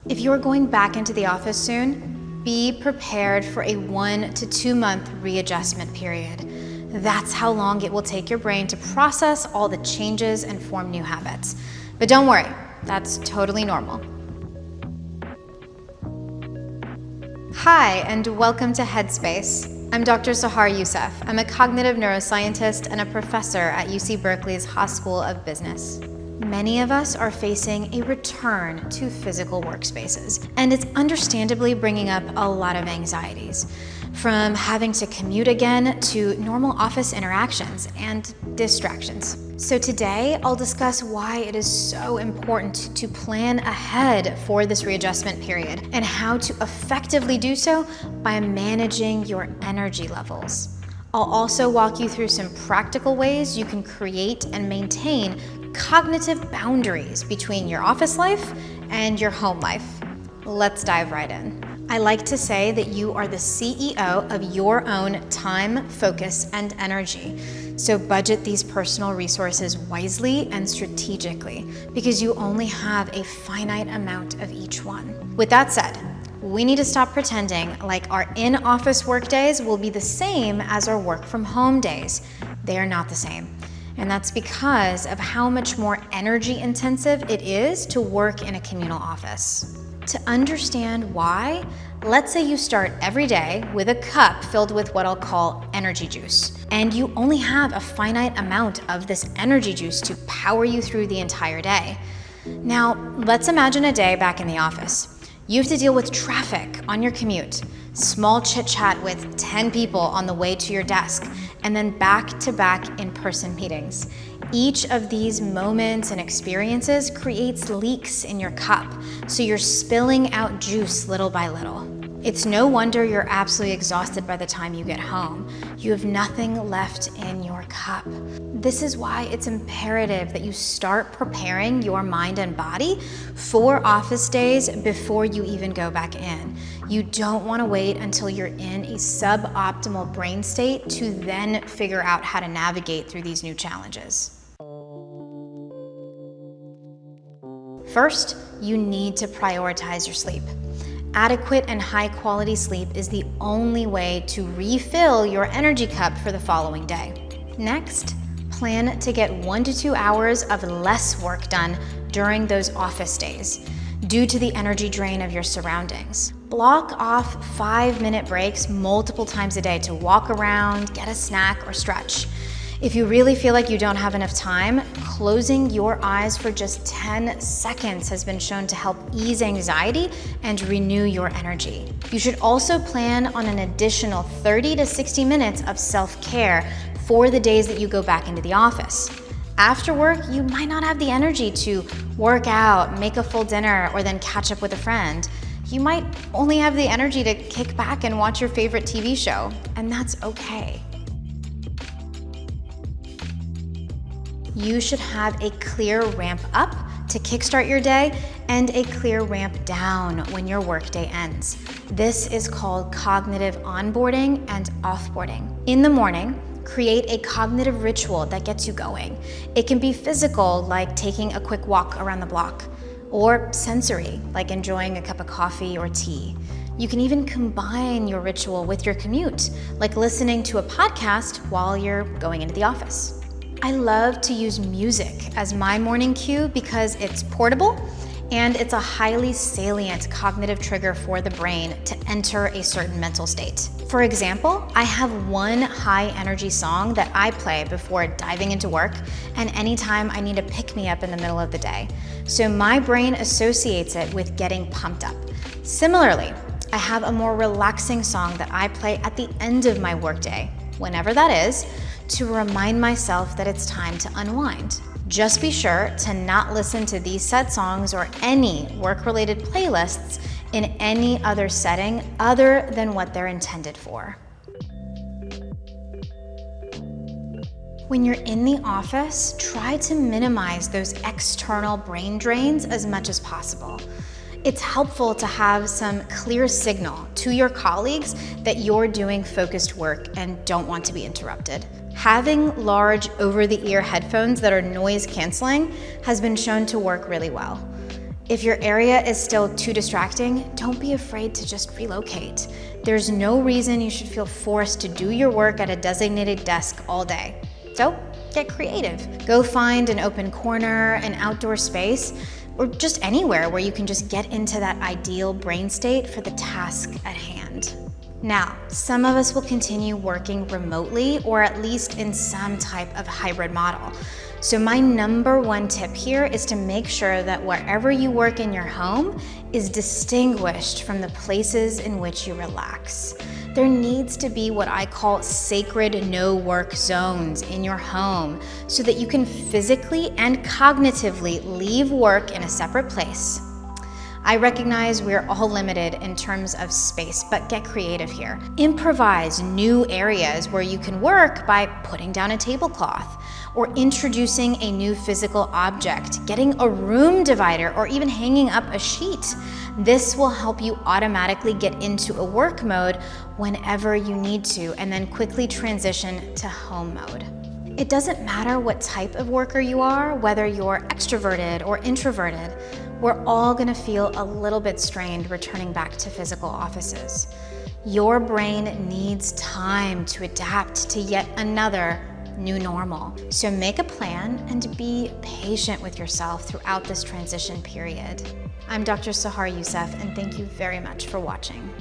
If you're going back into the office soon, be prepared for a 1 to 2 month readjustment period. That's how long it will take your brain to process all the changes and form new habits. But don't worry, that's totally normal. Hi, and welcome to Headspace. I'm Dr. Sahar Youssef. I'm a cognitive neuroscientist and a professor at UC Berkeley's Haas School of Business. Many of us are facing a return to physical workspaces, and it's understandably bringing up a lot of anxieties, from having to commute again to normal office interactions and distractions. So today, I'll discuss why it is so important to plan ahead for this readjustment period and how to effectively do so by managing your energy levels. I'll also walk you through some practical ways you can create and maintain cognitive boundaries between your office life and your home life. Let's dive right in. I like to say that you are the CEO of your own time, focus, and energy. So budget these personal resources wisely and strategically because you only have a finite amount of each one. With that said, we need to stop pretending like our in-office work days will be the same as our work from home days. They are not the same. And that's because of how much more energy intensive it is to work in a communal office. To understand why, let's say you start every day with a cup filled with what I'll call energy juice, and you only have a finite amount of this energy juice to power you through the entire day. Now, let's imagine a day back in the office. You have to deal with traffic on your commute, small chit-chat with 10 people on the way to your desk, and then back-to-back in-person meetings. Each of these moments and experiences creates leaks in your cup, so you're spilling out juice little by little. It's no wonder you're absolutely exhausted by the time you get home. You have nothing left in your cup. This is why it's imperative that you start preparing your mind and body for office days before you even go back in. You don't want to wait until you're in a suboptimal brain state to then figure out how to navigate through these new challenges. First, you need to prioritize your sleep. Adequate and high-quality sleep is the only way to refill your energy cup for the following day. Next, plan to get 1 to 2 hours of less work done during those office days due to the energy drain of your surroundings. Block off 5-minute breaks multiple times a day to walk around, get a snack, or stretch. If you really feel like you don't have enough time, closing your eyes for just 10 seconds has been shown to help ease anxiety and renew your energy. You should also plan on an additional 30 to 60 minutes of self-care for the days that you go back into the office. After work, you might not have the energy to work out, make a full dinner, or then catch up with a friend. You might only have the energy to kick back and watch your favorite TV show, and that's okay. You should have a clear ramp up to kickstart your day and a clear ramp down when your workday ends. This is called cognitive onboarding and offboarding. In the morning, create a cognitive ritual that gets you going. It can be physical, like taking a quick walk around the block, or sensory, like enjoying a cup of coffee or tea. You can even combine your ritual with your commute, like listening to a podcast while you're going into the office. I love to use music as my morning cue because it's portable and it's a highly salient cognitive trigger for the brain to enter a certain mental state. For example, I have one high energy song that I play before diving into work and anytime I need to pick me up in the middle of the day. So my brain associates it with getting pumped up. Similarly, I have a more relaxing song that I play at the end of my workday, whenever that is, to remind myself that it's time to unwind. Just be sure to not listen to these set songs or any work-related playlists in any other setting other than what they're intended for. When you're in the office, try to minimize those external brain drains as much as possible. It's helpful to have some clear signal to your colleagues that you're doing focused work and don't want to be interrupted. Having large over-the-ear headphones that are noise canceling has been shown to work really well. If your area is still too distracting, don't be afraid to just relocate. There's no reason you should feel forced to do your work at a designated desk all day. So get creative. Go find an open corner, an outdoor space, or just anywhere where you can just get into that ideal brain state for the task at hand. Now, some of us will continue working remotely or at least in some type of hybrid model. So my number one tip here is to make sure that wherever you work in your home is distinguished from the places in which you relax. There needs to be what I call sacred no-work zones in your home so that you can physically and cognitively leave work in a separate place. I recognize we're all limited in terms of space, but get creative here. Improvise new areas where you can work by putting down a tablecloth or introducing a new physical object, getting a room divider, or even hanging up a sheet. This will help you automatically get into a work mode whenever you need to, and then quickly transition to home mode. It doesn't matter what type of worker you are, whether you're extroverted or introverted, we're all gonna feel a little bit strained returning back to physical offices. Your brain needs time to adapt to yet another new normal. So make a plan and be patient with yourself throughout this transition period. I'm Dr. Sahar Yousef, and thank you very much for watching.